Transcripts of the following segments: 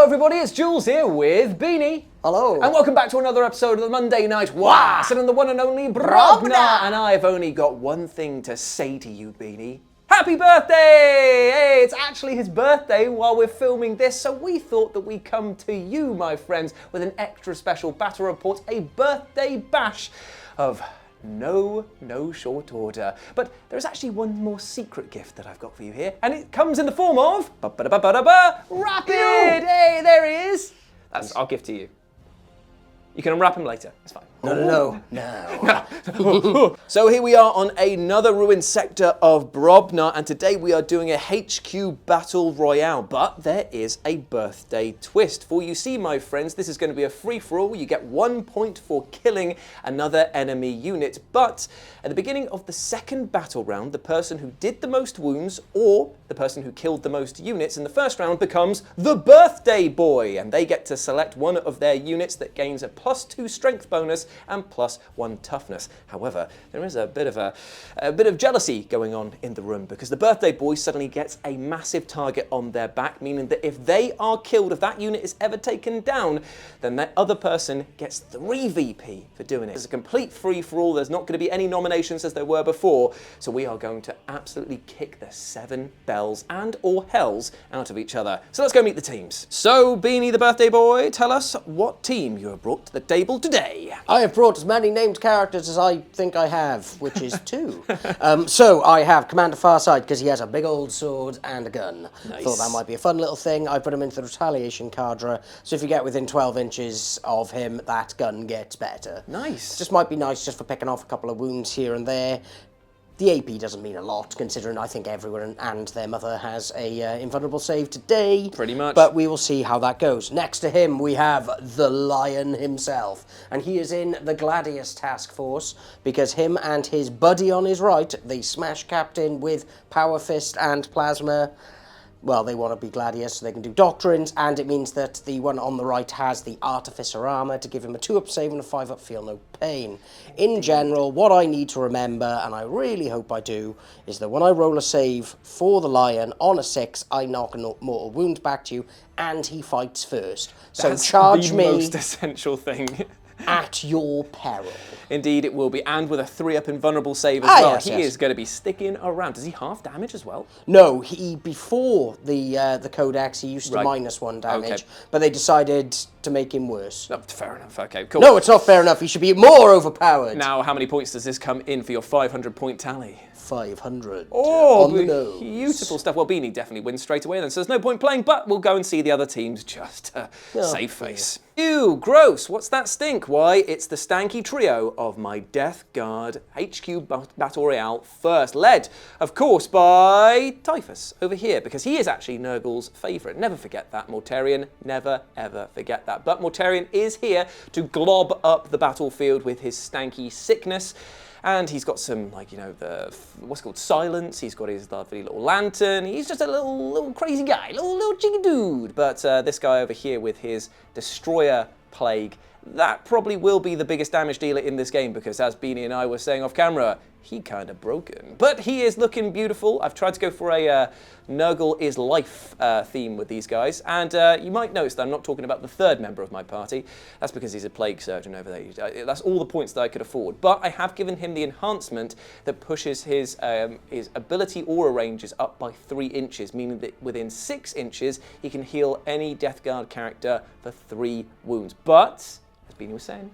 Hello everybody, it's Jules here with Beanie. Hello. And welcome back to another episode of the Monday Night Was. And the one and only Brobna. And I've only got one thing to say to you, Beanie. Happy birthday! Hey, it's actually his birthday while we're filming this, so we thought that we'd come to you, my friends, with an extra special battle report, a birthday bash of no short order. But there's actually one more secret gift that I've got for you here, and it comes in the form of Rapid! Hey, there he is! I'll give to you. You can unwrap him later, it's fine. No. So here we are on another ruined sector of Brobna, and today we are doing a HQ Battle Royale, but there is a birthday twist. For you see, my friends, this is going to be a free-for-all. You get 1 point for killing another enemy unit, but at the beginning of the second battle round, the person who did the most wounds, or the person who killed the most units in the first round, becomes the birthday boy, and they get to select one of their units that gains a +2 strength bonus and +1 toughness. However, there is a bit of jealousy going on in the room, because the birthday boy suddenly gets a massive target on their back, meaning that if they are killed, if that unit is ever taken down, then that other person gets 3 VP for doing it. It's a complete free-for-all. There's not going to be any nominations as there were before, so we are going to absolutely kick the 7 bells and or hells out of each other. So let's go meet the teams. So, Beanie the birthday boy, tell us what team you have brought to the table today. I have brought as many named characters as I think I have, which is 2. So I have Commander Farside, because he has a big old sword and a gun. Nice. Thought that might be a fun little thing. I put him into the retaliation cadre, so if you get within 12 inches of him, that gun gets better. Nice. Just might be nice just for picking off a couple of wounds here and there. The AP doesn't mean a lot, considering I think everyone and their mother has a invulnerable save today. Pretty much. But we will see how that goes. Next to him, we have the Lion himself. And he is in the Gladius task force, because him and his buddy on his right, the Smash Captain with Power Fist and Plasma, well, they want to be Gladius, so they can do Doctrines, and it means that the one on the right has the Artificer Armor to give him a 2-up save and a 5-up Feel No Pain. In general, what I need to remember, and I really hope I do, is that when I roll a save for the Lion on a 6, I knock a mortal wound back to you, and he fights first. So That's charge the me most essential thing. at your peril. Indeed it will be, and with a 3-up invulnerable save as well. Yes, he is going to be sticking around. Does he half damage as well? No, he before the Codex, he used to -1 damage, Okay. but they decided to make him worse. Oh, fair enough, okay, cool. No, it's not fair enough. He should be more overpowered. Now, how many points does this come in for your 500-point tally? 500 Oh, on the nose. Beautiful stuff. Well, Beanie definitely wins straight away then, so there's no point playing, but we'll go and see the other teams just to save face. Ew, gross. What's that stink? Why, it's the stanky trio of my Death Guard HQ Battle Royale first, led, of course, by Typhus over here, because he is actually Nurgle's favourite. Never forget that, Mortarion. Never, ever forget that. But Mortarion is here to glob up the battlefield with his stanky sickness. And he's got some, like, you know, what's it called, silence. He's got his lovely little lantern. He's just a little crazy guy, little cheeky dude. But this guy over here with his Destroyer Plague, that probably will be the biggest damage dealer in this game, because as Beanie and I were saying off camera, he kind of broken. But he is looking beautiful. I've tried to go for a Nurgle is life theme with these guys, and you might notice that I'm not talking about the third member of my party. That's because he's a plague surgeon over there. That's all the points that I could afford. But I have given him the enhancement that pushes his ability aura ranges up by 3 inches, meaning that within 6 inches he can heal any Death Guard character for 3 wounds. But, as Beanie was saying,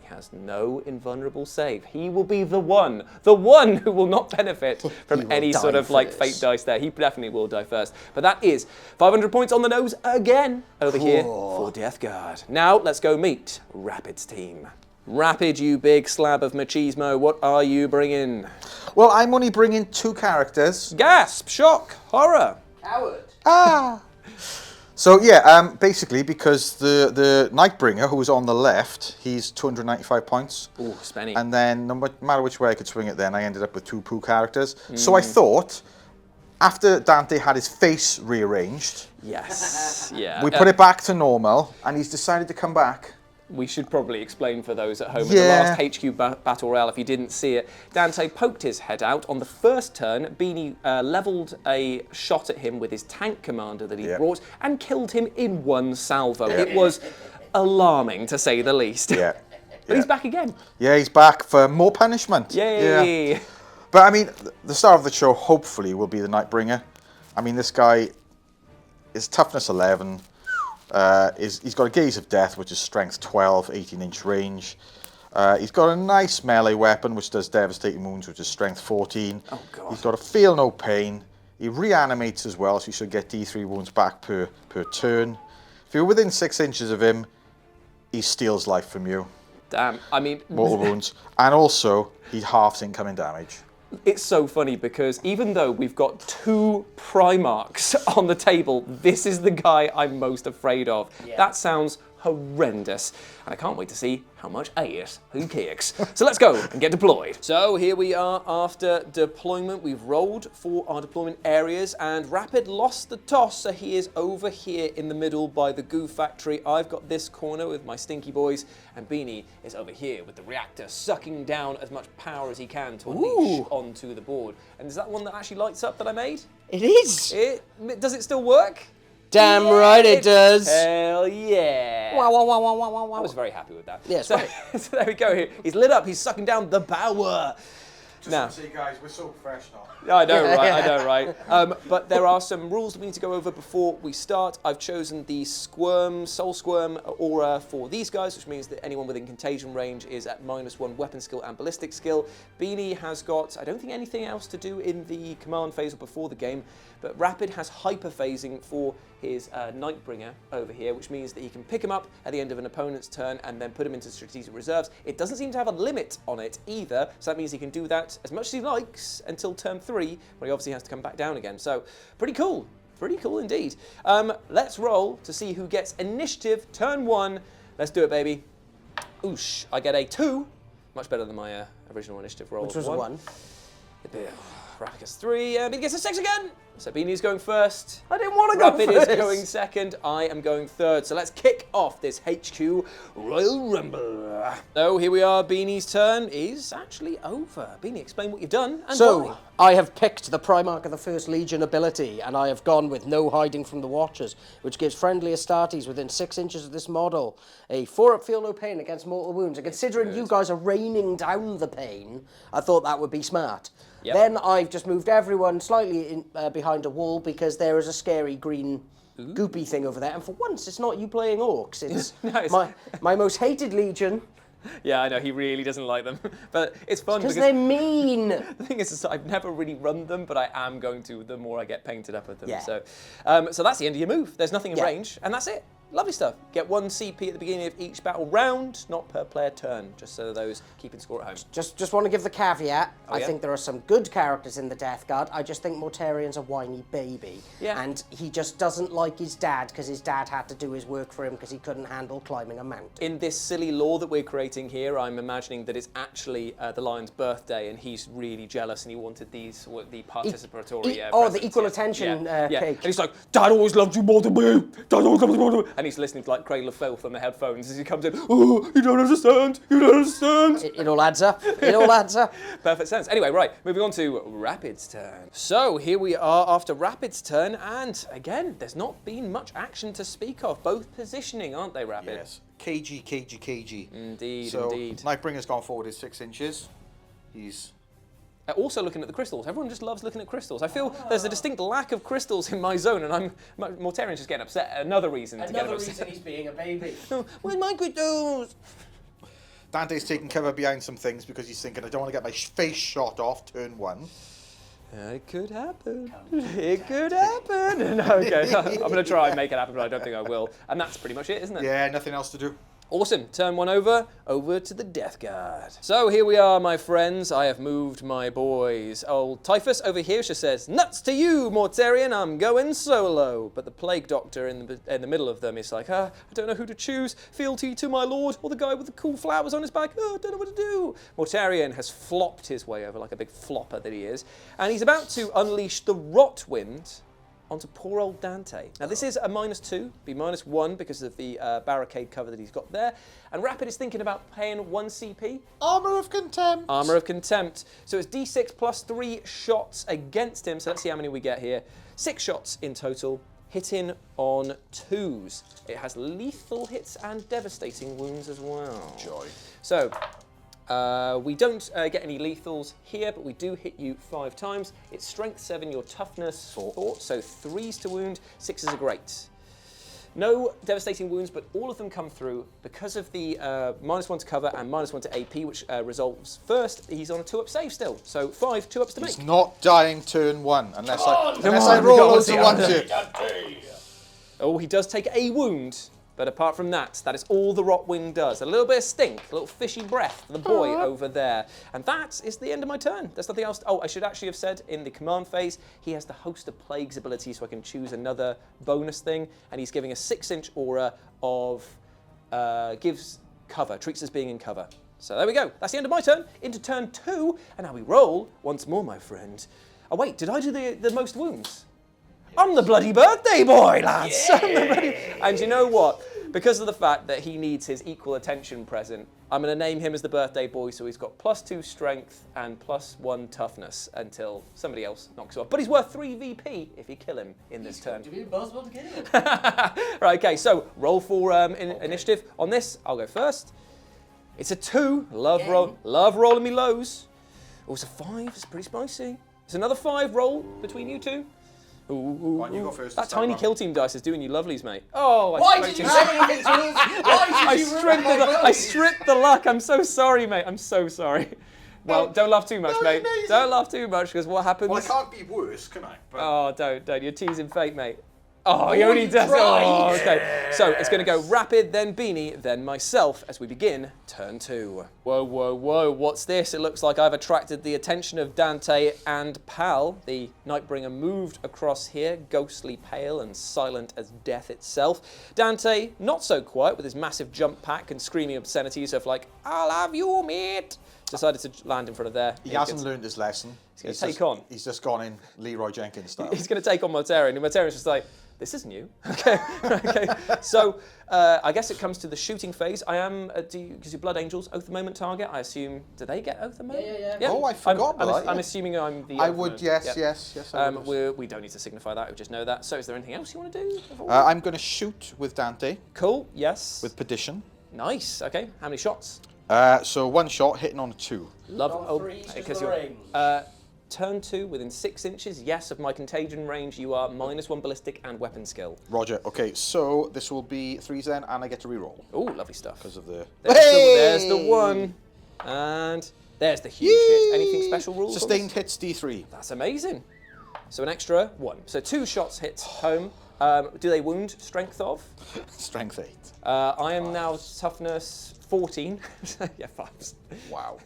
has no invulnerable save. He will be the one who will not benefit from any sort of like fate dice there. He definitely will die first. But that is 500 points on the nose again over here for Death Guard. Now let's go meet Rapid's team. Rapid, you big slab of machismo, what are you bringing? Well, I'm only bringing 2 characters. Gasp, shock, horror. Coward. Ah! So yeah, basically because the Nightbringer, who's on the left, he's 295 points. Ooh, spenny. And then no matter which way I could swing it then, I ended up with 2 poo characters. So I thought, after Dante had his face rearranged, yes, yeah. we put it back to normal, and he's decided to come back We should probably explain for those at home. In Yeah. the last HQ Battle Royale, if you didn't see it, Dante poked his head out. On the first turn, Beanie levelled a shot at him with his tank commander that he brought and killed him in one salvo. It was alarming, to say the least. Yeah. But he's back again. Yeah, he's back for more punishment. Yay! Yeah. But I mean, the star of the show hopefully will be the Nightbringer. I mean, this guy is toughness 11. He's got a Gaze of Death, which is strength 12, 18-inch range. He's got a nice melee weapon, which does devastating wounds, which is strength 14. Oh, God. He's got a Feel No Pain. He reanimates as well, so you should get D3 wounds back per turn. If you're within 6 inches of him, he steals life from you. Damn, I mean... Mortal wounds. And also, he halves incoming damage. It's so funny because even though we've got 2 Primarchs on the table, this is the guy I'm most afraid of. Yeah. That sounds horrendous. And I can't wait to see how much ass he kicks. So let's go and get deployed. So here we are after deployment. We've rolled for our deployment areas and Rapid lost the toss, so he is over here in the middle by the goo factory. I've got this corner with my stinky boys and Beanie is over here with the reactor sucking down as much power as he can to unleash onto the board. And is that one that actually lights up that I made? It is. Does it still work? Damn right it does. Hell yeah. Wow, wow, wow, wow, wow, wow. I was very happy with that. Yeah, so there we go. He's lit up. He's sucking down the power. Now, see, guys, we're so professional. I know, right? I know, right? But there are some rules that we need to go over before we start. I've chosen the Soul Squirm aura for these guys, which means that anyone within contagion range is at -1 weapon skill and ballistic skill. Beanie has got, I don't think anything else to do in the command phase or before the game, but Rapid has hyper phasing for his Nightbringer over here, which means that he can pick him up at the end of an opponent's turn and then put him into strategic reserves. It doesn't seem to have a limit on it either, so that means he can do that as much as he likes until turn 3, where he obviously has to come back down again. So pretty cool indeed. Let's roll to see who gets initiative turn 1. Let's do it, baby. Oosh, I get a 2, much better than my original initiative roll. Which was a 1. Rapid gets 3, Beanie gets a 6 again. So Beanie's going first. I didn't want to go Rapid first. is going second. I am going third. So let's kick off this HQ Royal Rumble. So here we are. Beanie's turn is actually over. Beanie, explain what you've done and So, why. I have picked the Primarch of the First Legion ability, and I have gone with no hiding from the Watchers, which gives friendly Astartes within 6 inches of this model a 4-up Feel No Pain against mortal wounds. And considering you guys are raining down the pain, I thought that would be smart. Yep. Then I've just moved everyone slightly behind a wall because there is a scary green goopy thing over there. And for once, it's not you playing orcs. It's, No, my most hated Legion. Yeah, I know, he really doesn't like them. But it's fun Because they're mean. The thing is, I've never really run them, but I am going to the more I get painted up with them. Yeah. So that's the end of your move. There's nothing in range, and that's it. Lovely stuff. Get 1 CP at the beginning of each battle round, not per player turn, just so those keeping score at home. Just want to give the caveat. I yeah? think there are some good characters in the Death Guard. I just think Mortarian's a whiny baby. Yeah. And he just doesn't like his dad because his dad had to do his work for him because he couldn't handle climbing a mountain. In this silly lore that we're creating here, I'm imagining that it's actually the lion's birthday, and he's really jealous, and he wanted the participatory the equal attention cake. And he's like, Dad always loved you more than me. Dad always loved you more than me. And he's listening to like Cradle of Filth on the headphones as he comes in. Oh, you don't understand. You don't understand. It all adds up. It all adds up. Perfect sense. Anyway, right, moving on to Rapid's turn. So here we are after Rapid's turn, and again, there's not been much action to speak of. Both positioning, aren't they, Rapid? Yes. KG. Indeed, so, indeed. Nightbringer's gone forward is 6 inches. He's... Also looking at the crystals. Everyone just loves looking at crystals. I feel there's a distinct lack of crystals in my zone, and Mortarian's just getting upset. Another reason to get upset. Another reason he's being a baby. Where's my crystals? Dante's taking cover behind some things because he's thinking, I don't want to get my face shot off turn 1. It could happen. It could happen. No, okay, I'm going to try and make it happen, but I don't think I will. And that's pretty much it, isn't it? Yeah, nothing else to do. Awesome. Turn 1 over to the Death Guard. So here we are, my friends. I have moved my boys. Old Typhus over here just says, nuts to you, Mortarian, I'm going solo. But the Plague Doctor in the middle of them is like, I don't know who to choose. Fealty to my lord or the guy with the cool flowers on his back. I don't know what to do. Mortarian has flopped his way over like a big flopper that he is. And he's about to unleash the Rot Wind onto poor old Dante. Now this is a -2, be -1 because of the barricade cover that he's got there. And Rapid is thinking about paying 1 CP. Armor of Contempt. Armor of Contempt. So it's D6 plus 3 shots against him. So let's see how many we get here. 6 shots in total, hitting on 2s. It has lethal hits and devastating wounds as well. Joy. So we don't get any lethals here, but we do hit you 5 times. It's strength 7, your toughness 4, so 3s to wound, 6s are great. No devastating wounds, but all of them come through because of the -1 to cover and -1 to AP, which resolves first. He's on a 2-up save still, so 5 2-ups to make. He's not dying turn 1 unless I roll loads of 1s. Oh, he does take a wound. But apart from that, that is all the Rotwing does. A little bit of stink, a little fishy breath for the boy over there. And that is the end of my turn. There's nothing else. Oh, I should actually have said in the command phase, he has the Host of Plagues ability, so I can choose another bonus thing. And he's giving a 6-inch aura of, gives cover, treats as being in cover. So there we go. That's the end of my turn. Into turn 2, and now we roll once more, my friend. Oh wait, did I do the most wounds? I'm the bloody birthday boy, lads! Yeah. And you know what? Because of the fact that he needs his equal attention present, I'm going to name him as the birthday boy, so he's got +2 strength and +1 toughness until somebody else knocks him off. But he's worth 3 VP if you kill him in this turn. To be impossible to kill him. Right, okay, so roll for initiative. On this, I'll go first. It's a 2. Love rolling me lows. Oh, it's a 5. It's pretty spicy. It's another 5 roll between you two. Ooh, you go first. That tiny kill team dice is doing you lovelies, mate. Oh, Why did you say anything to us? Why did you ruin my I stripped the luck. I'm so sorry, mate. I'm so sorry. Well, don't laugh too much, mate. Amazing. Don't laugh too much, because what happens... Well, it can't be worse, can I? But... Oh, don't. You're teasing fate, mate. Oh, he only does... Oh, okay. So it's going to go Rapid, then Beanie, then myself, as we begin turn 2. Whoa. What's this? It looks like I've attracted the attention of Dante and Pal. The Nightbringer moved across here, ghostly pale and silent as death itself. Dante, not so quiet, with his massive jump pack and screaming obscenities of like, I'll have you, mate. Decided to land in front of there. He hasn't learned his lesson. He's going to take on. He's just gone in Leroy Jenkins style. He's going to take on Mortarion, and Mortarion's just like, this isn't you. Okay. So I guess it comes to the shooting phase. I am, because your Blood Angels, Oath the Moment target, I assume, do they get Oath the Moment? Yeah. Oh, I forgot that. I'm assuming I'm the I Oath would, Moment. yes. We don't need to signify that, we just know that. So is there anything else you want to do? I'm going to shoot with Dante. Cool, yes. With Perdition. Nice, okay. How many shots? So 1 shot, hitting on a 2. Love. Three, because you're turn 2 within 6 inches, yes, of my contagion range. You are -1 ballistic and weapon skill. Roger. Okay, so this will be 3s then, and I get to reroll. Oh, lovely stuff. Because of the... There's the 1. And there's the huge hit. Anything special rules? Sustained hits D3. That's amazing. So an extra 1. So 2 shots hits home. Do they wound? Strength of? Strength 8. I am now toughness 14. Yeah, 5s. Wow.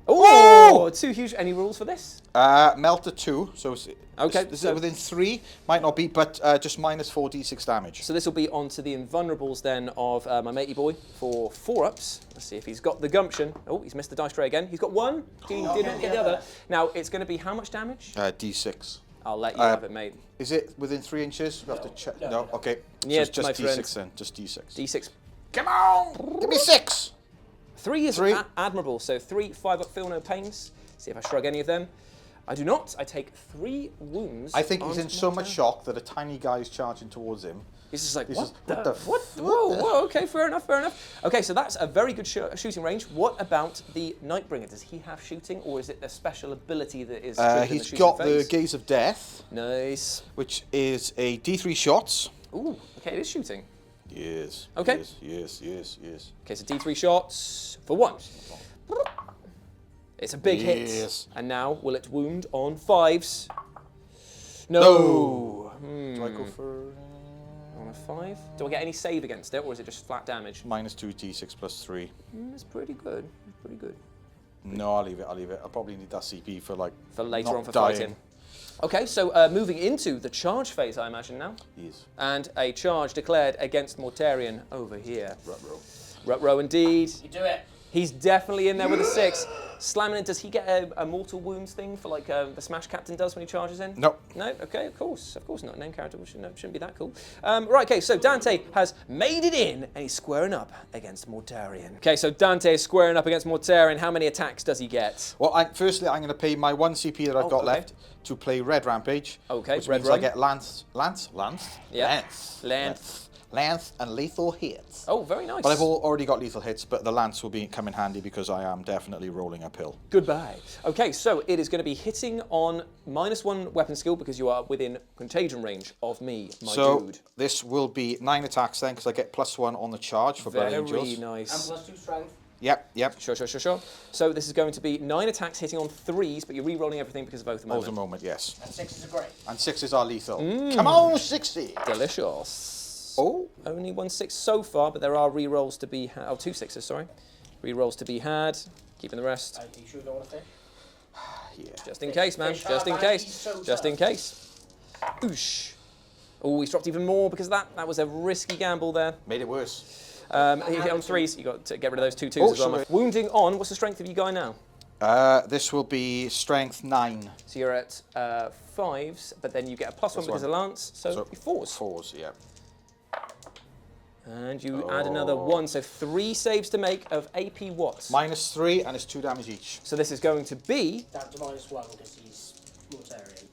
Oh, 2 huge. Any rules for this? Melter 2, so it's, okay, this is within 3, might not be, but just -4 D6 damage. So this will be onto the invulnerables then of my matey boy for 4-ups. Let's see if he's got the gumption. Oh, he's missed the dice tray again. He's got 1. He didn't get the other. Now it's going to be how much damage? D6. I'll let you have it, mate. Is it within 3 inches? We have to check. No, okay. Yeah, so it's just my D6 friend. then, just D6. D6. Come on! Give me 6! 3 is admirable, so 3 5-up feel no pains. See if I shrug any of them. I do not. I take 3 wounds. I think he's in so much shock that a tiny guy is charging towards him. He's just like, what? What? Whoa, okay, fair enough. Okay, so that's a very good shooting range. What about the Nightbringer? Does he have shooting, or is it a special ability that is triggered in the he's shooting got phase? the Gaze of Death. Nice. Which is a D3 shots. Ooh, okay, it is shooting. Yes. Okay. Yes. Okay, so D3 shots for 1. It's a big hit. And now, will it wound on 5s? No. Do I go for... On a 5? Do I get any save against it, or is it just flat damage? -2 D6 plus 3. That's pretty good. No, I'll leave it. I'll probably need that CP for like... For later on for dying. fighting. Okay, so moving into the charge phase, I imagine now. Yes. And a charge declared against Mortarion over here. Ruh-roh. Ruh-roh indeed. You do it. He's definitely in there with a 6. Slamming it. Does he get a mortal wounds thing for like the Smash Captain does when he charges in? Nope. No? Okay, of course not. Name character shouldn't be that cool. Right, okay, so Dante has made it in, and he's squaring up against Mortarion. Okay, so Dante is squaring up against Mortarion. How many attacks does he get? Well, firstly, I'm going to pay my 1 CP that I've got left to play Red Rampage. Okay, which Red means Run. I get Lance, Yeah. Lance. and lethal hits. Oh, very nice. But I've already got lethal hits, but the Lance will come in handy because I am definitely rolling uphill. Goodbye. Okay, so it is going to be hitting on -1 weapon skill because you are within contagion range of me, my dude. This will be 9 attacks then because I get +1 on the charge for Blood Angels. Very nice. And +2 strength. Yep. Sure. So this is going to be 9 attacks hitting on 3s, but you're re-rolling everything because of Oath of All Moment. the moment, yes. And 6s are great. And 6s are lethal. Come on, 60. Delicious. Oh. Only 1 6 so far, but there are re-rolls to be had. Oh, 2 6s, sorry. Re-rolls to be had. Keeping the rest. Are you sure you don't want to fit? Yeah. Just in case, man. Just in case. Just in case. Oosh. Oh, he's dropped even more because of that. That was a risky gamble there. Made it worse. He hit on 3s. You got to get rid of those 2 2s as well. sorry. Wounding on. What's the strength of you guy now? This will be strength 9. So you're at 5s, but then you get a +1 because of Lance. So 4s. 4s, yeah. And you add another 1, so 3 saves to make of AP what? -3, and it's 2 damage each. So this is going to be... Down to -1 because he's Mortarion.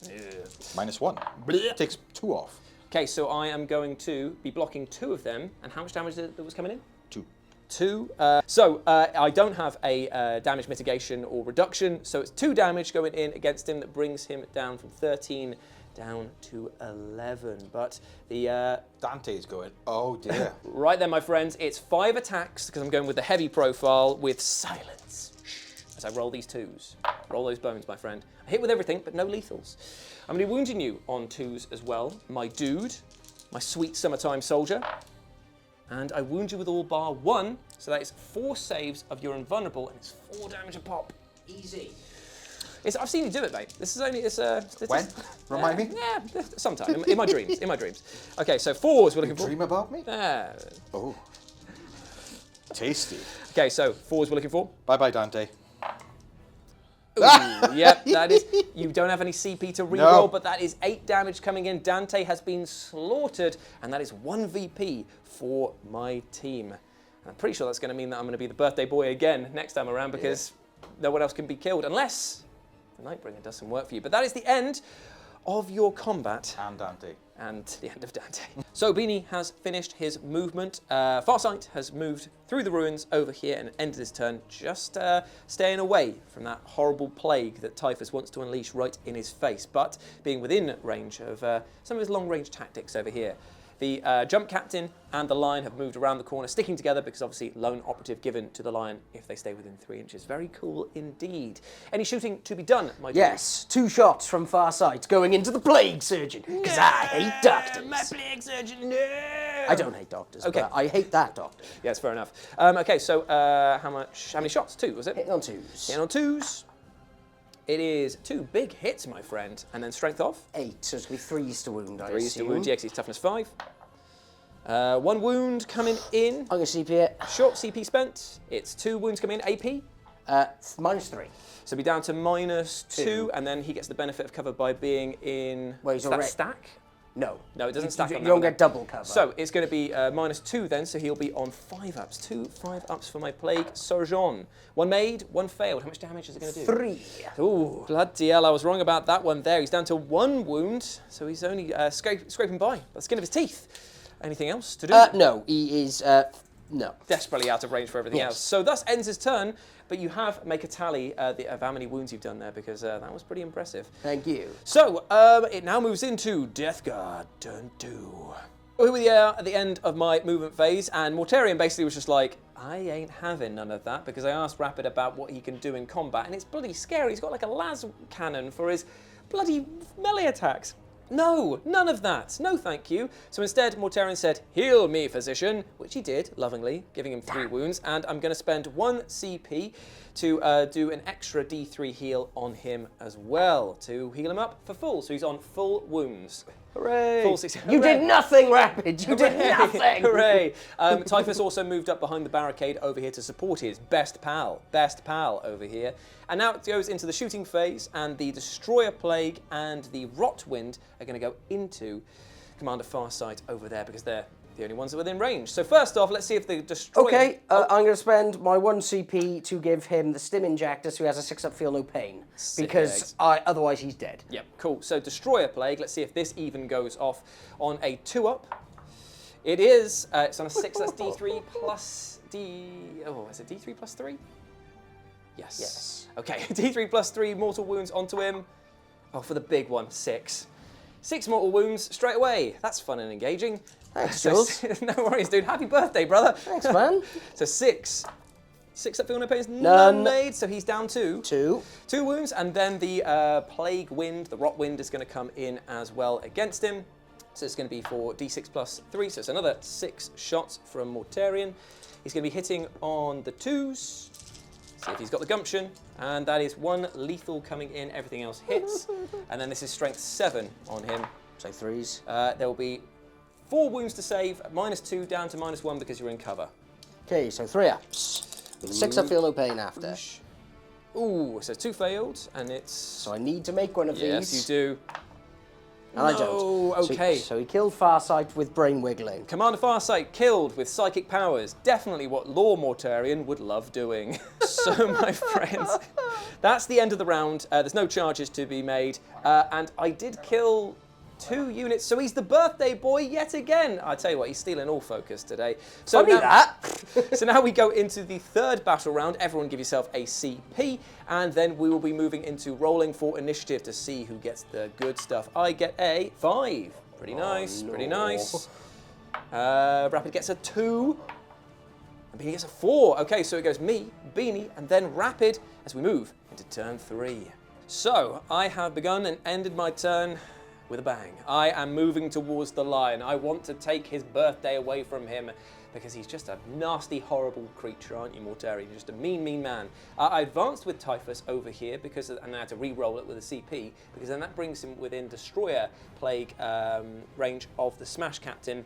-1. Takes 2 off. Okay, so I am going to be blocking 2 of them. And how much damage that was coming in? 2. 2. I don't have a damage mitigation or reduction, so it's 2 damage going in against him that brings him down from 13 down to 11. But the... Dante's going, oh dear. Right then, my friends, it's 5 attacks, because I'm going with the heavy profile, with silence. As I roll these 2s. Roll those bones, my friend. I hit with everything, but no lethals. I'm going to be wounding you on 2s as well. My dude, my sweet summertime soldier. And I wound you with all bar 1, so that is 4 saves of your invulnerable, and it's 4 damage a pop. Easy. I've seen you do it, mate. This is only... When? Remind me? Yeah, sometime. In my dreams. In my dreams. Okay, so 4s we're looking for. Dream about me? Oh. Tasty. Okay, so 4s we're looking for. Bye-bye, Dante. Ooh, yep, that is... You don't have any CP to reroll, No. but that is 8 damage coming in. Dante has been slaughtered, and that is 1 VP for my team. I'm pretty sure that's going to mean that I'm going to be the birthday boy again next time around because no one else can be killed unless the Nightbringer does some work for you. But that is the end of your combat. And Dante. And the end of Dante. So Beanie has finished his movement. Farsight has moved through the ruins over here and ended his turn, just staying away from that horrible plague that Typhus wants to unleash right in his face, but being within range of some of his long-range tactics over here. The Jump Captain and the Lion have moved around the corner, sticking together because obviously lone operative given to the Lion if they stay within 3 inches. Very cool indeed. Any shooting to be done, my dear? Yes, 2 shots from far sight going into the Plague Surgeon, because I hate doctors. My Plague Surgeon, no! I don't hate doctors, Okay. but I hate that doctor. Yes, fair enough. Okay, so how many shots? 2, was it? Hitting on 2s. Hitting on 2s. It is 2 big hits, my friend, and then strength off. 8, so it's going to be 3s to wound, I 3s to assume. wound, yeah, 'cause he's toughness 5. 1 wound coming in. I'm going to CP it. Short CP spent. It's 2 wounds coming in. AP. -3. So be down to -2, and then he gets the benefit of cover by being in. Well, he's does that already- stack? No. No, it doesn't stack You on that don't one get then. double cover. So it's going to be -2 then, so he'll be on 5 ups. 2 5-ups for my Plague Surgeon. 1 made, 1 failed. How much damage is it going to do? 3. Ooh, bloody hell, I was wrong about that one there. He's down to 1 wound, so he's only scraping by the skin of his teeth. Anything else to do? No, he is, no. Desperately out of range for everything else. So thus ends his turn, but you have make a tally of how many wounds you've done there because that was pretty impressive. Thank you. So it now moves into Death Guard turn 2. Here we are at the end of my movement phase, and Mortarion basically was just like, I ain't having none of that because I asked Rapid about what he can do in combat, and it's bloody scary. He's got like a las cannon for his bloody melee attacks. No, none of that. No, thank you. So instead, Mortarion said, heal me, physician, which he did, lovingly, giving him 3 wounds. And I'm going to spend 1 CP to do an extra D3 heal on him as well, to heal him up for full. So he's on full wounds. Hooray! Full 6. You did nothing, Rapid! You did nothing! Hooray! Typhus also moved up behind the barricade over here to support his best pal over here. And now it goes into the shooting phase, and the Destroyer Plague and the Rotwind are going to go into Commander Farsight over there because they're the only ones that are within range. So first off, let's see if the Destroyer... Okay, I'm going to spend my 1 CP to give him the Stim Injector so he has a 6-up Feel No Pain. Because otherwise he's dead. Yep, cool. So Destroyer Plague, let's see if this even goes off on a 2-up. It is. It's on a 6, that's D3 plus D... Oh, is it D3 plus 3? Yes. Okay, D3 plus 3 mortal wounds onto him. Oh, for the big one, 6. 6 mortal wounds straight away. That's fun and engaging. Thanks, Jules. No worries, dude. Happy birthday, brother. Thanks, man. So 6. 6 up Feel No Pain, None made, so he's down 2. 2. 2 wounds, and then the Plague Wind, the Rot Wind, is going to come in as well against him. So it's going to be for D6 plus 3, so it's another 6 shots from Mortarion. He's going to be hitting on the 2s. See if he's got the gumption, and that is 1 lethal coming in, everything else hits. And then this is strength 7 on him. So 3s. There will be 4 wounds to save, -2 down to -1 because you're in cover. Okay, so 3 ups. With 6-up Feel No Pain after. Ooh, so 2 failed, and it's... So I need to make one of these. Yes, you do. And I don't. Okay. So he killed Farsight with brain wiggling. Commander Farsight killed with psychic powers. Definitely what Lore Mortarion would love doing. So, my friends, that's the end of the round. There's no charges to be made. And I did kill 2 units, so he's the birthday boy yet again. I tell you what, he's stealing all focus today. So Funny that. So now we go into the 3rd battle round. Everyone give yourself a CP, and then we will be moving into rolling for initiative to see who gets the good stuff. I get a 5. Pretty nice, pretty nice. Rapid gets a 2. And Beanie gets a 4. Okay, so it goes me, Beanie, and then Rapid as we move into turn 3. So I have begun and ended my turn with a bang. I am moving towards the lion. I want to take his birthday away from him because he's just a nasty, horrible creature, aren't you, Mortarion? You're just a mean, mean man. I advanced with Typhus over here because, and I had to re-roll it with a CP because then that brings him within Destroyer Plague range of the Smash Captain,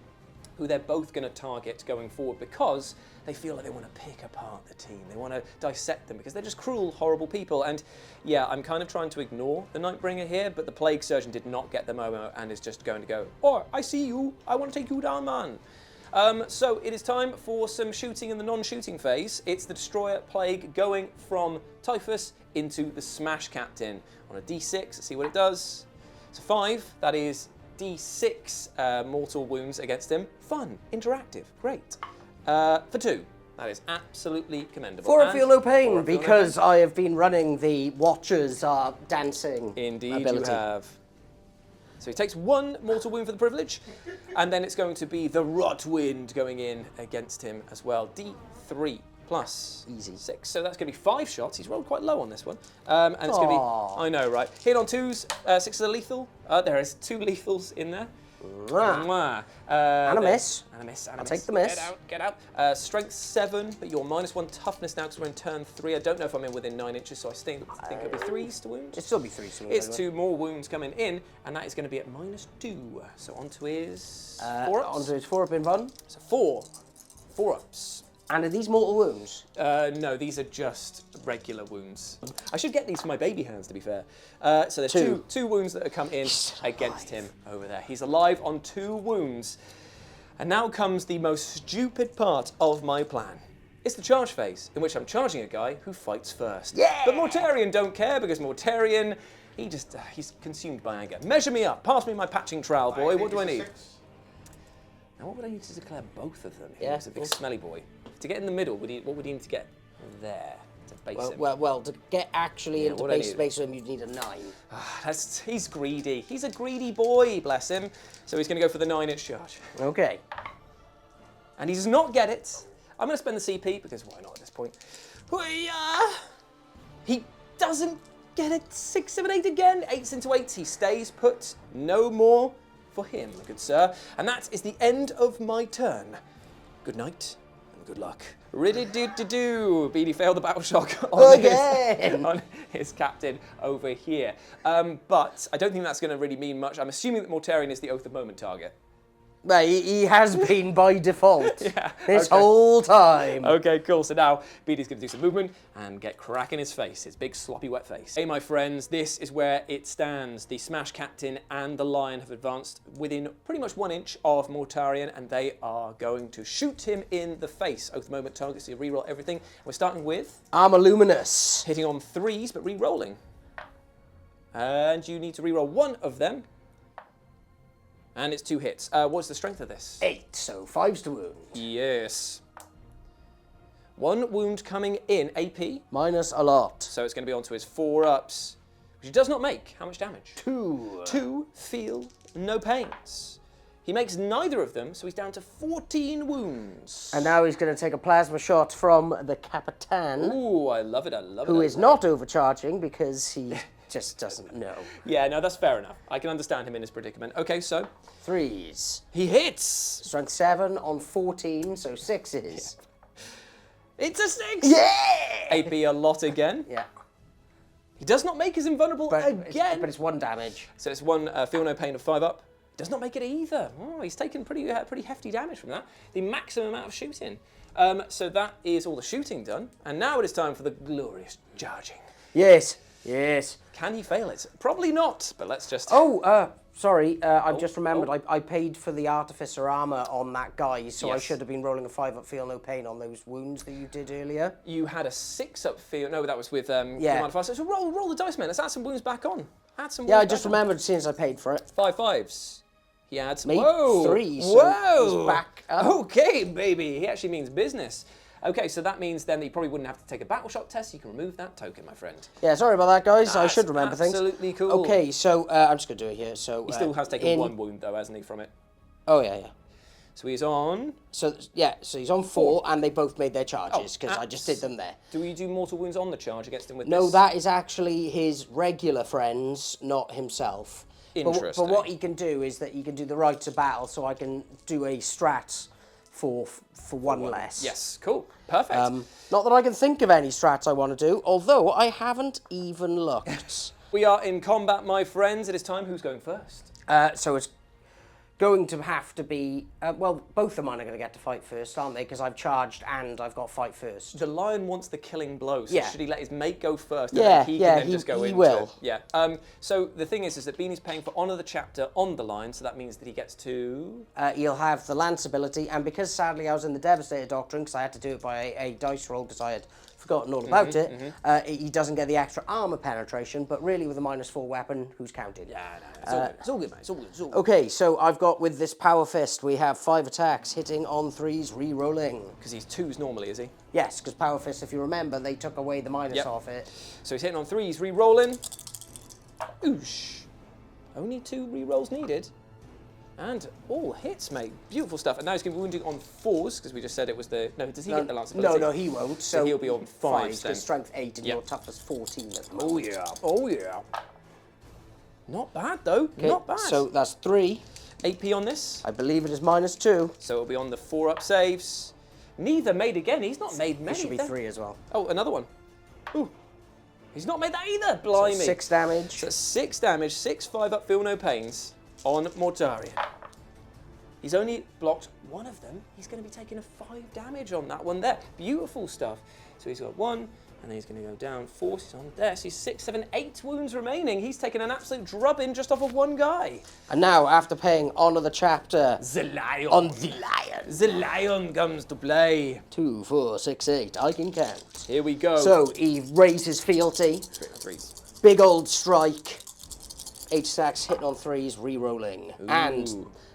who they're both going to target going forward because they feel like they want to pick apart the team. They want to dissect them because they're just cruel, horrible people. And yeah, I'm kind of trying to ignore the Nightbringer here, but the Plague Surgeon did not get the memo and is just going to go, oh, I see you. I want to take you down, man. So it is time for some shooting in the non-shooting phase. It's the Destroyer Plague going from Typhus into the Smash Captain on a D6. Let's see what it does. It's a 5. That is D6 mortal wounds against him. Fun, interactive, great. For 2. That is absolutely commendable. 4 Feel No Pain, because I have been running the Watchers dancing Indeed ability. You have. So he takes 1 mortal wound for the privilege, and then it's going to be the Rotwind going in against him as well. D3 plus Easy. 6. So that's going to be 5 shots. He's rolled quite low on this one. And it's going to be, I know, right? Hit on 2s, 6 are lethal. There is 2 lethals in there. And a miss. And a miss. I'll take the miss. Get out. Strength 7, but you're -1 toughness now because we're in turn 3. I don't know if I'm in within 9 inches, so I think it'll be 3s to wound. It'll still be 3s to wound. It's 2 more wounds coming in, and that is going to be at -2. So onto his 4-ups. Onto his 4-up in run. So 4-ups. And are these mortal wounds? No, these are just regular wounds. I should get these for my baby hands, to be fair. So there's two wounds that have come in against him over there. He's alive on 2 wounds. And now comes the most stupid part of my plan. It's the charge phase, in which I'm charging a guy who fights first. Yeah! But Mortarion don't care, because Mortarion, he's consumed by anger. Measure me up. Pass me my patching trowel, boy. What do I need? Now, what would I need to declare both of them? Yeah. He's a big smelly boy. To get in the middle, what would he need to get there to base him? Well, to get actually into base him, you'd need a 9. He's greedy. He's a greedy boy, bless him. So he's going to go for the 9-inch charge. Okay. And he does not get it. I'm going to spend the CP, because why not at this point? He doesn't Get it, 6, 7, 8 again. 8s into 8s, he stays put. No more for him, good sir. And that is the end of my turn. Good night and good luck. Riddy-doo-doo-doo. Beanie failed the battle shock on his captain over here. But I don't think that's going to really mean much. I'm assuming that Mortarion is the Oath of Moment target. Well, he has been by default Yeah, this okay. whole time. Okay, cool. So now Beanie's going to do some movement and get crack in his face, his big sloppy wet face. Hey, my friends, this is where it stands. The Smash Captain and the Lion have advanced within pretty much 1 inch of Mortarion, and they are going to shoot him in the face. Oath Moment target, so you reroll everything. We're starting with Armor Luminous. hitting on 3s, but re-rolling. And you need to re-roll 1 of them. And it's 2 hits. What's the strength of this? 8, so 5s to wound. Yes. 1 wound coming in, AP. Minus a lot. So it's going to be onto his 4-ups, which he does not make. How much damage? 2. 2, feel no pains. He makes neither of them, so he's down to 14 wounds. And now he's going to take a plasma shot from the Capitan. Ooh, I love it, I love it. Who is not overcharging because he just doesn't know. Yeah, no, that's fair enough. I can understand him in his predicament. Okay, so 3s. he hits. Strength 7 on 14, so 6s. It's a 6. Yeah! AP a lot again. Yeah. He does not make his invulnerable again. But it's 1 damage. So it's 1 feel no pain of 5-up. Does not make it either. Oh, he's taken pretty hefty damage from that. The maximum amount of shooting. So that is all the shooting done. And now it is time for the glorious charging. Yes. Yes. Can he fail it? Probably not, but let's just... Oh, sorry. I've just remembered. I paid for the Artificer armor on that guy, so I Yes. should have been rolling a 5-up feel no pain on those wounds that you did earlier. You had a 6-up feel... No, that was with Yeah. Commander Fast. So roll the dice, man. Let's add some wounds back on. Add some Yeah, I wounds just back on. remembered since I paid for it. 5 5s. He adds... Made Whoa! 3, so Whoa! he's back up. Okay, baby. He actually means business. Okay, so that means then that you probably wouldn't have to take a battle shock test. You can remove that token, my friend. Yeah, sorry about that, guys. I That's should remember things. absolutely cool. Okay, so I'm just going to do it here. So He still has taken 1 wound, though, hasn't he, from it? Oh, yeah. So he's on... So he's on 4, and they both made their charges, because I just did them there. Do we do mortal wounds on the charge against him with No, this? that is actually his regular friends, not himself. Interesting. But what he can do is that he can do the rites of battle, so I can do a strat for 1 less. Yes, cool. Perfect. Not that I can think of any strats I want to do, although I haven't even looked. We are in combat, my friends. It is time. Who's going first? So it's going to have to be... well, both of mine are going to get to fight first, aren't they? Because I've charged and I've got fight first. The lion wants the killing blow, so Yeah. should he let his mate go first? Yeah, and then he yeah, can then he- just go he into will. Yeah. So the thing is that Beanie's paying for Honour the Chapter on the lion, so that means that he gets to... He'll have the Lance ability, and because sadly I was in the Devastator Doctrine, because I had to do it by a dice roll because I had forgotten all about it, he doesn't get the extra armor penetration, but really with a -4 weapon, who's counting? Yeah, no, it's all good, mate. It's all good. It's all good. Okay, so I've got with this Power Fist, we have 5 attacks, hitting on 3s, re-rolling. Because he's 2s normally, is he? Yes, because Power Fist, if you remember, they took away the minus Yep. off it. So he's hitting on 3s, re-rolling. Oosh. Only 2 re-rolls needed. And all hits, mate. Beautiful stuff. And now he's going to be wounding on 4s, because we just said it was the... No, does he get the lance ability? No, he won't. So he'll be on 5s then. because strength 8 and Yep. your toughness 14 at the moment. Oh, yeah. Oh, yeah. Not bad, though. Okay, Not bad. so that's 3. AP on this. I believe it is -2. So it'll be on the 4-up saves. Neither made again. He's not made many. It should be then. 3 as well. Oh, another one. Ooh. He's not made that either. Blimey. 6 damage. So 6 damage, 6 5-up, feel no pains on Mortarion. He's only blocked 1 of them. He's going to be taking a 5 damage on that one there. Beautiful stuff. So he's got 1, and then he's going to go down 4. He's on there. So he's 6, 7, 8 wounds remaining. He's taken an absolute drubbing just off of 1 guy. And now, after paying Honour the Chapter The lion. on the Lion. The lion comes to play. 2, 4, 6, 8. I can count. Here we go. So he raises fealty. Straight on 3s. Big old strike. 8 stacks hitting on 3s, re-rolling. And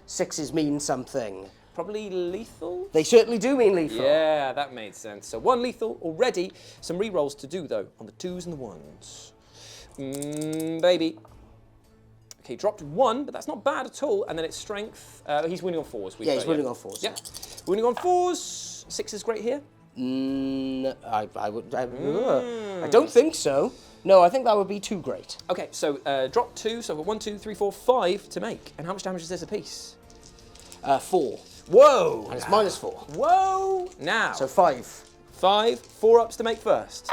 6s mean something. Probably lethal? They certainly do mean lethal. Yeah, that made sense. So 1 lethal already. Some re-rolls to do, though, on the 2s and the 1s. Baby. Okay, dropped 1, but that's not bad at all. And then it's strength. He's winning on 4s. Yeah, he's winning on 4s. Yeah. Winning on 4s. 6 is great here. I don't think so. No, I think that would be too great. Okay, so drop 2, so I've got 1, 2, 3, 4, 5 to make. And how much damage is this a piece? 4. Whoa! And it's -4. Whoa! Now. So 5. 5, 4 ups to make first.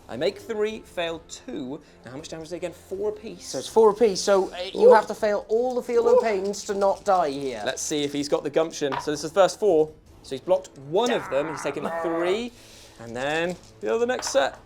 I make 3, fail 2. Now how much damage is it again? 4 apiece. So it's 4 apiece. So you have to fail all the Feel No Pains to not die here. Let's see if he's got the gumption. So this is the first 4. So he's blocked 1 of them. He's taken 3. And then the next set.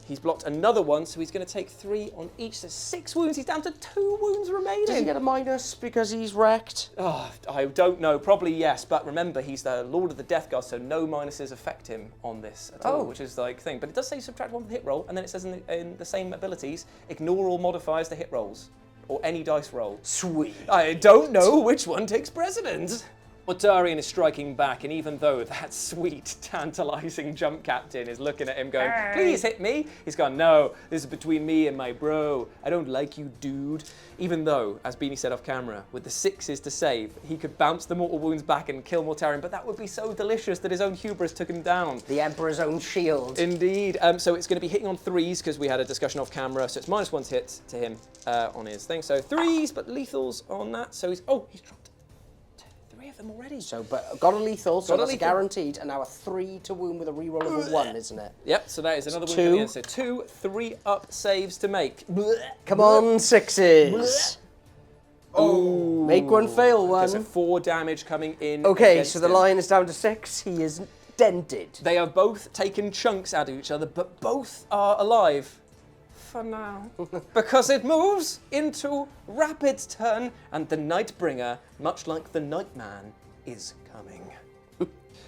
He's blocked another 1, so he's going to take 3 on each. So 6 wounds. He's down to 2 wounds remaining. Does he get a minus because he's wrecked? Oh, I don't know. Probably yes. But remember, he's the Lord of the Death Guard, so no minuses affect him on this at all, which is like thing. But it does say subtract 1 for the hit roll, and then it says in the same abilities, ignore all modifiers to hit rolls, or any dice roll. Sweet. I don't know which one takes precedence. Mortarion is striking back, and even though that sweet, tantalizing jump captain is looking at him going, please hit me, he's gone, no, this is between me and my bro. I don't like you, dude. Even though, as Beanie said off camera, with the 6s to save, he could bounce the mortal wounds back and kill Mortarion, but that would be so delicious that his own hubris took him down. The Emperor's own shield. Indeed. So it's going to be hitting on 3s, because we had a discussion off camera, so it's -1 hit to him on his thing. So 3s, but lethals on that. So he's dropped 3 of them already. So, but got a lethal, so Got a that's lethal. guaranteed, and now a 3 to wound with a reroll of a 1, isn't it? Yep, so that is another wound 2. coming in. So 2 3-up saves to make. Come on, 6s. Oh, Make 1, fail 1. So 4 damage coming in. Okay, against so the him. lion is down to 6. He is dented. They have both taken chunks out of each other, but both are alive. For now. Because it moves into Rapid's turn, and the Nightbringer, much like the Nightman, is coming.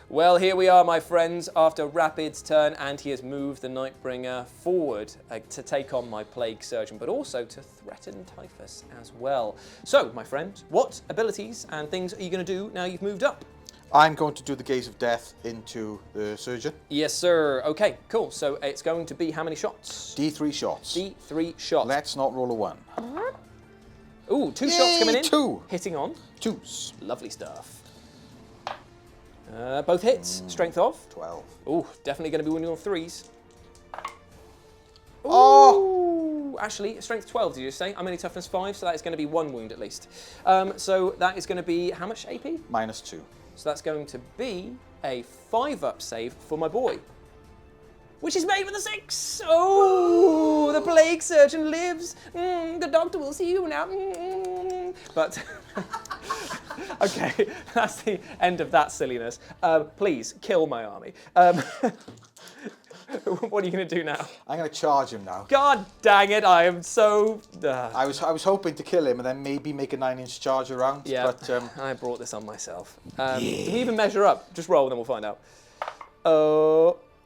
Well, here we are, my friends, after Rapid's turn, and he has moved the Nightbringer forward to take on my Plague Surgeon, but also to threaten Typhus as well. So, my friend, what abilities and things are you going to do now you've moved up? I'm going to do the Gaze of Death into the Surgeon. Yes, sir. Okay, cool. So it's going to be how many shots? D3 shots. D3 shots. Let's not roll a 1. Ooh, 2 shots coming in. 2. Hitting on. 2s. Lovely stuff. Both hits. Strength of? 12. Ooh, definitely going to be winning on 3s. Ooh. Oh! Actually, strength 12, did you say? I'm only toughness 5, so that is going to be 1 wound at least. So that is going to be how much AP? -2. So that's going to be a 5-up save for my boy. Which is made with a 6. Oh, the Plague Surgeon lives. The doctor will see you now. But, okay, that's the end of that silliness. Please, kill my army. What are you going to do now? I'm going to charge him now. God dang it, I am so... I was hoping to kill him and then maybe make a 9-inch charge around. Yeah, But, I brought this on myself. Do we even measure up? Just roll and then we'll find out.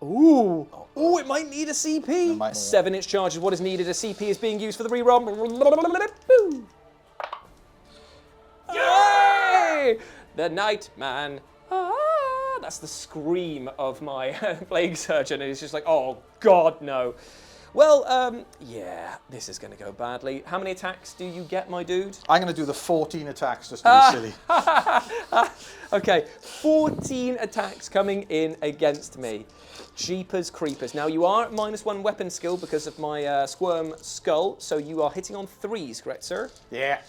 Ooh, it might need a CP. 7-inch charge is what is needed. A CP is being used for the reroll. Yay! The Nightman. That's the scream of my Plague Surgeon. And he's just like, oh, God, no. Well, yeah, this is going to go badly. How many attacks do you get, my dude? I'm going to do the 14 attacks just to be silly. Okay, 14 attacks coming in against me. Jeepers creepers. Now, you are at -1 weapon skill because of my Squirm Skull, so you are hitting on 3s, correct, sir? Yeah.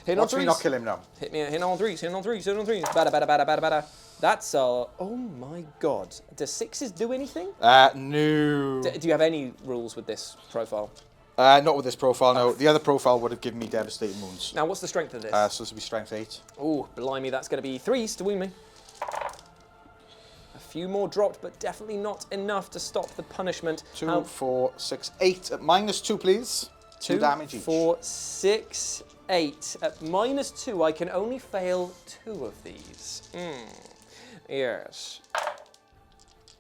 Hitting on Watch 3s. me not kill him now. Hitting on 3s, hitting on 3s, hitting on 3s. Bada, bada, bada, bada, bada. That's, oh my God. Does 6s do anything? No. Do you have any rules with this profile? Not with this profile, no. The other profile would have given me devastating wounds. Now, what's the strength of this? So this would be strength 8. Oh, blimey, that's going to be 3s to wound me. A few more dropped, but definitely not enough to stop the punishment. 2, 4, 6, 8. At -2, please. 2 damage each. 4, 6, 8. At -2, I can only fail 2 of these. Yes.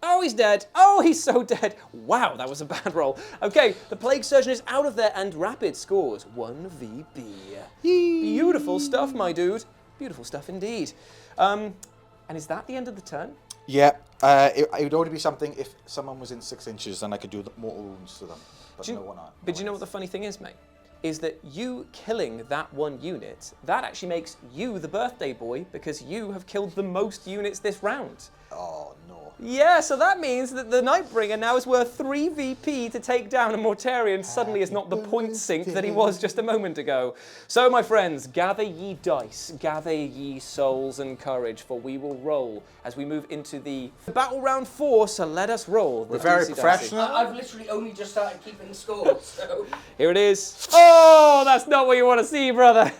Oh, he's dead. Oh, he's so dead. Wow, that was a bad roll. Okay, the Plague Surgeon is out of there, and Rapid scores 1 VB. Beautiful stuff, my dude. Beautiful stuff indeed. And is that the end of the turn? Yeah, it would only be something if someone was in 6 inches, then I could do the mortal wounds to them. But no one are. But do you know what the funny thing is, mate? Is that you killing that 1 unit, that actually makes you the birthday boy because you have killed the most units this round. Oh, no. Yeah, so that means that the Nightbringer now is worth 3 VP to take down, and Mortarion suddenly is not the point sink that he was just a moment ago. So, my friends, gather ye dice, gather ye souls and courage, for we will roll as we move into the battle round 4, so let us roll. We're very professional. I've literally only just started keeping score, so... Here it is. Oh, that's not what you want to see, brother.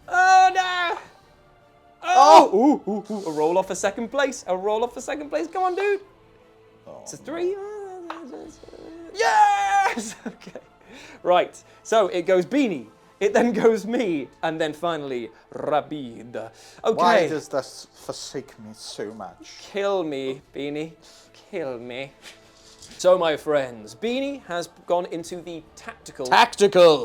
Oh, no. Oh! Ooh, a roll off for second place. A roll off for second place. Come on, dude. It's a 3. Yes! Okay. Right. So it goes Beanie. It then goes me. And then finally, Rabid. Okay. Why does this forsake me so much? Kill me, Beanie. Kill me. So, my friends, Beanie has gone into the tactical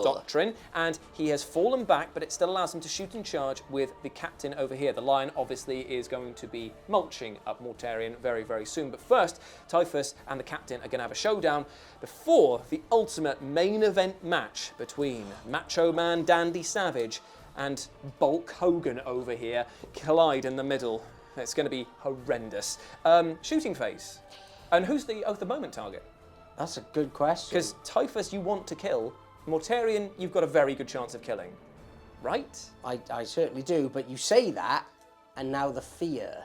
doctrine, and he has fallen back, but it still allows him to shoot and charge with the captain over here. The Lion, obviously, is going to be mulching up Mortarion very, very soon. But first, Typhus and the captain are going to have a showdown before the ultimate main event match between Macho Man Dandy Savage and Bulk Hogan over here collide in the middle. It's going to be horrendous. Shooting phase. And who's the Oath of Moment target? That's a good question. Because Typhus you want to kill, Mortarion you've got a very good chance of killing, right? I certainly do, but you say that, and now the fear.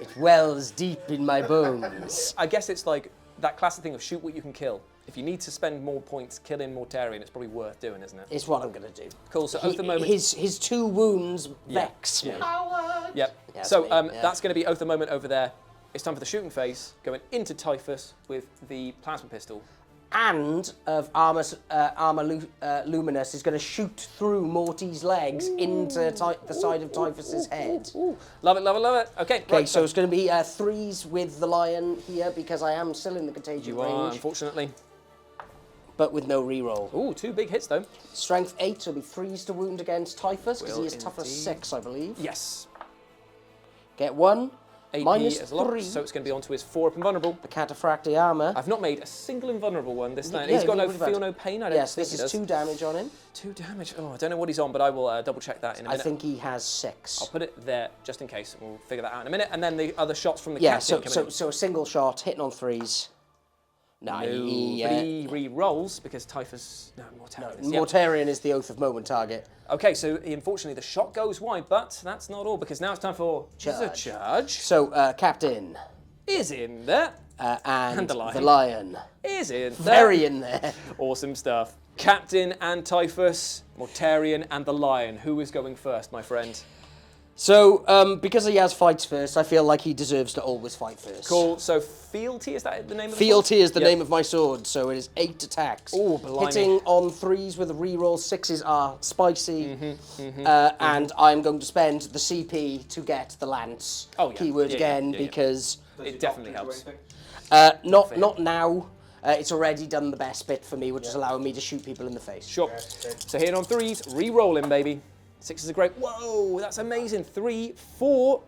It wells deep in my bones. I guess it's like that classic thing of shoot what you can kill. If you need to spend more points killing Mortarion, it's probably worth doing, isn't it? It's what I'm going to do. Cool, so Oath of Moment... His 2 wounds vex me. Yep. Yeah, So yeah. that's going to be Oath of Moment over there. It's time for the shooting phase, going into Typhus with the plasma pistol. And of Luminous is going to shoot through Morty's legs into the side of Typhus's head. Love it, love it, love it. Okay, Okay, so it's going to be 3s with the Lion here because I am still in the contagion range. You are, unfortunately. But with no reroll. Ooh, 2 big hits though. Strength 8, so it'll be 3s to wound against Typhus because he is Will toughness indeed. 6, I believe. Yes. Get 1. AP Minus is locked, 3. so it's going to be onto his 4 up invulnerable. The Cataphracti armor. I've not made a single invulnerable one this time. Yeah, He's got no really bad. feel, no pain. I don't Yes, think this he is does. 2 damage on him. 2 damage. Oh, I don't know what he's on, but I will double check that in a I minute. think he has 6. I'll put it there just in case. We'll figure that out in a minute. And then the other shots from the Yeah, captain so a single shot, hitting on 3s. No, but he re-rolls because Typhus... No, Mortarion. Mortarion is the Oath of Moment target. Okay, so unfortunately the shot goes wide, but that's not all because now it's time for... Charge. So, Captain. Is in there. And the Lion. The Lion. Is in there. Very in there. Awesome stuff. Captain and Typhus, Mortarion and the Lion. Who is going first, my friend? So, because he has fights first, I feel like he deserves to always fight first. Cool. So Fealty, is that the name of the Fealty sword? is the name of my sword, so it is 8 attacks. Oh, blimey. Hitting on 3s with a reroll, 6s are spicy, and I'm going to spend the CP to get the lance keyword again because... It definitely helps. Not now. It's already done the best bit for me, which is allowing me to shoot people in the face. Sure. So hitting on 3s, re-rolling, baby. 6 is a great... Whoa, that's amazing. 3, 4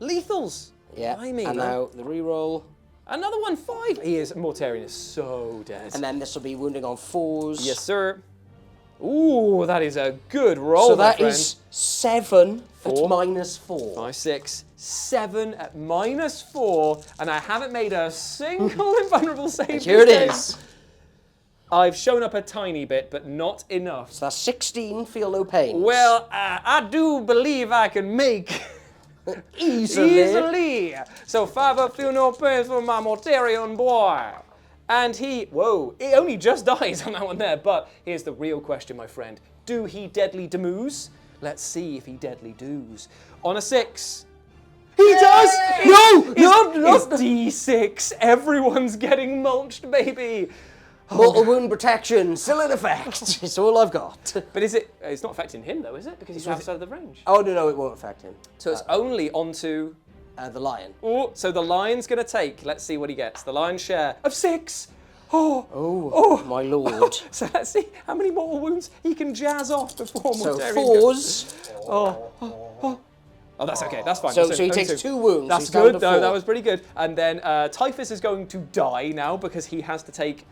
lethals. Yeah, Blimey, and now the reroll. Another one, 5. He is... Mortarion is so dead. And then this will be wounding on 4s. Yes, sir. Ooh, that is a good roll, So my that friend. is 7 4. at -4. 5, 6, 7 at -4, and I haven't made a single invulnerable save. Here it is. I've shown up a tiny bit, but not enough. So that's 16, feel no pain. Well, I do believe I can make easily. So 5 up, feel no pain for my Mortarion boy. And he only just dies on that one there. But here's the real question, my friend. Do he deadly demoose? Let's see if he deadly doos. On a 6. He does! No! It's D6. Everyone's getting mulched, baby. Mortal wound protection, still in effect. It's all I've got. But it's not affecting him though, is it? Because he's outside of the range. Oh, no, it won't affect him. So it's only onto... the Lion. Oh, so the Lion's going to take, let's see what he gets. The Lion's share of 6. Oh, my lord. So let's see how many mortal wounds he can jazz off before So Mortarion 4s. Oh, that's okay. That's fine. So That's he only takes 2 wounds. That's He's down good, to though. 4. That was pretty good. And then Typhus is going to die now because he has to take...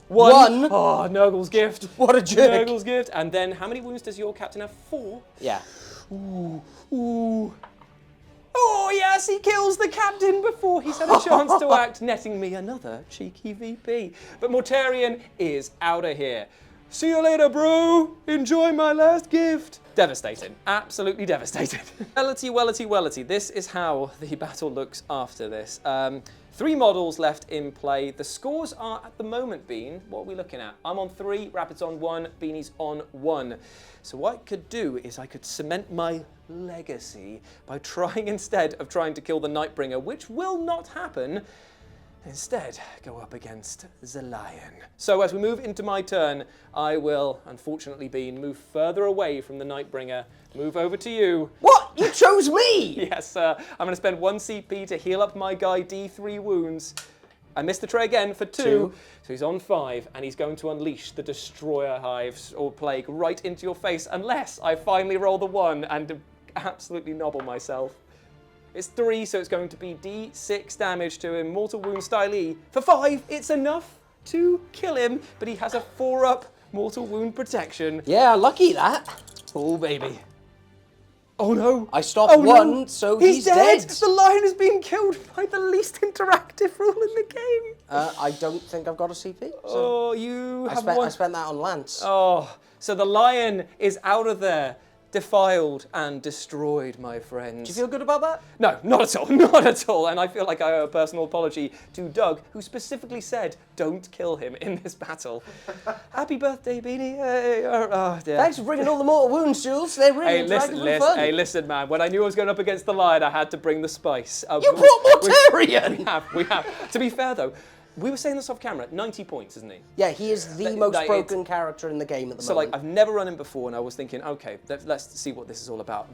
One. Oh, Nurgle's gift. What a jerk. Nurgle's gift. And then how many wounds does your captain have? 4. Yeah. Ooh. Oh, yes, he kills the captain before he's had a chance to act, netting me another cheeky VP. But Mortarion is out of here. See you later, bro. Enjoy my last gift. Devastating. Absolutely devastating. Wellity. This is how the battle looks after this. 3 models left in play. The scores are at the moment being, what are we looking at? I'm on 3, Rapid's on 1, Beanie's on 1. So what I could do is I could cement my legacy by trying, instead of trying to kill the Nightbringer, which will not happen, instead go up against the Lion. So as we move into my turn, I will, unfortunately, Bean, move further away from the Nightbringer, move over to you. What? You chose me? Yes, sir. I'm going to spend 1 CP to heal up my guy D3 wounds. I missed the tray again for 2, so he's on 5, and he's going to unleash the Destroyer Hives or Plague right into your face, unless I finally roll the 1 and absolutely nobble myself. It's 3, so it's going to be D6 damage to him. Mortal Wound Style E. For 5, it's enough to kill him, but he has a 4-up Mortal Wound Protection. Yeah, lucky that. Oh, baby. Oh, no. I stopped 1, so he's dead. The Lion has been killed by the least interactive rule in the game. I don't think I've got a CP. So Oh, you have one. I spent that on Lance. Oh, so the Lion is out of there. Defiled and destroyed, my friends. Do you feel good about that? No, not at all, not at all. And I feel like I owe a personal apology to Doug, who specifically said, don't kill him in this battle. Happy birthday, Beanie. Hey, oh, dear. Thanks for bringing all the mortal wounds, Jules. They're really interactive and fun. Hey, listen, man. When I knew I was going up against the Lion, I had to bring the spice. You brought Mortarion! We have. To be fair, though, we were saying this off camera, 90 points, isn't he? Yeah, he is the most broken character in the game at the moment. So, like, I've never run him before, and I was thinking, okay, let's see what this is all about.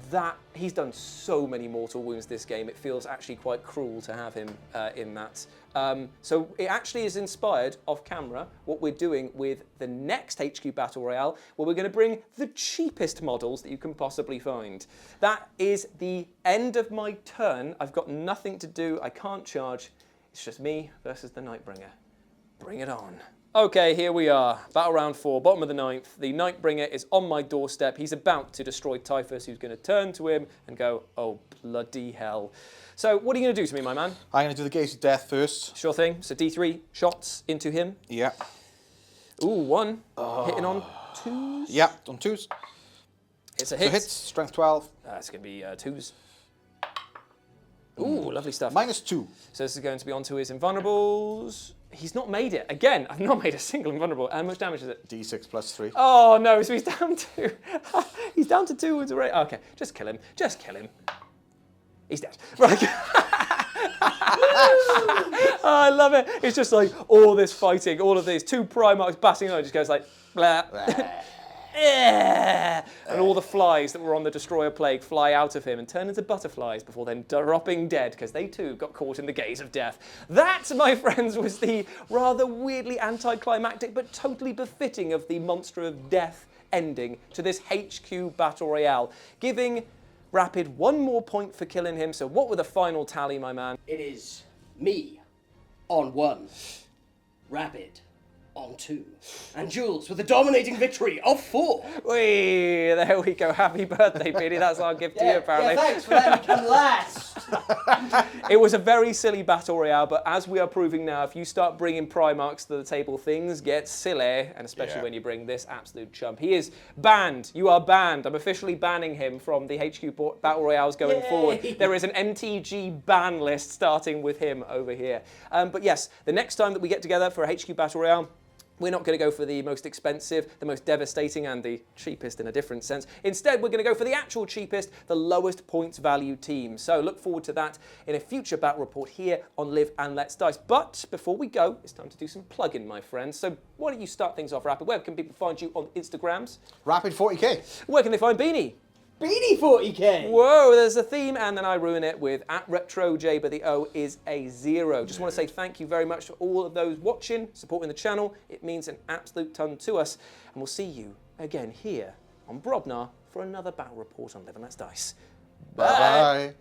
He's done so many mortal wounds this game, it feels actually quite cruel to have him in that. So it actually is inspired, off camera, what we're doing with the next HQ Battle Royale, where we're going to bring the cheapest models that you can possibly find. That is the end of my turn. I've got nothing to do, I can't charge. It's just me versus the Nightbringer. Bring it on. Okay, here we are. Battle round 4, bottom of the 9th. The Nightbringer is on my doorstep. He's about to destroy Typhus, who's going to turn to him and go, oh, bloody hell. So what are you going to do to me, my man? I'm going to do the Gaze of Death first. Sure thing. So D3 shots into him. Yeah. Ooh, 1. Hitting on 2s. Yeah, on 2s. It's a hit. So hits, strength 12. It's going to be 2s. Ooh, lovely stuff. -2. So this is going to be onto his invulnerables. He's not made it. Again, I've not made a single invulnerable. How much damage is it? D6 plus 3. Oh, no, so he's down to... he's down to 2 with already. Okay, just kill him. Just kill him. He's dead. Right. Oh, I love it. It's just like all this fighting, all of these 2 Primarchs batting on, it just goes like... blah. And all the flies that were on the Destroyer Plague fly out of him and turn into butterflies before then dropping dead, because they too got caught in the gaze of death. That, my friends, was the rather weirdly anticlimactic but totally befitting of the Monster of Death ending to this HQ Battle Royale, giving Rapid 1 more point for killing him. So what were the final tally, my man? It is me on 1, Rapid on 2, and Jules with a dominating victory of 4. Whee, there we go. Happy birthday, Beanie. That's our gift to you, apparently. Yeah, thanks for letting me come last. It was a very silly battle royale, but as we are proving now, if you start bringing Primarchs to the table, things get silly, and especially when you bring this absolute chump. He is banned. You are banned. I'm officially banning him from the HQ battle royales going forward. There is an MTG ban list starting with him over here. But yes, the next time that we get together for a HQ battle royale, we're not going to go for the most expensive, the most devastating, and the cheapest in a different sense. Instead, we're going to go for the actual cheapest, the lowest points value team. So look forward to that in a future battle report here on Live and Let's Dice. But before we go, it's time to do some plug-in, my friends. So why don't you start things off, Rapid? Where can people find you on Instagrams? Rapid 40k. Where can they find Beanie? Beanie 40k. Whoa, there's a theme, and then I ruin it with @RetroJ, but the O is a 0. Just want to say thank you very much to all of those watching, supporting the channel. It means an absolute ton to us, and we'll see you again here on Brobnar for another battle report on Live and Let's Dice. Bye-bye.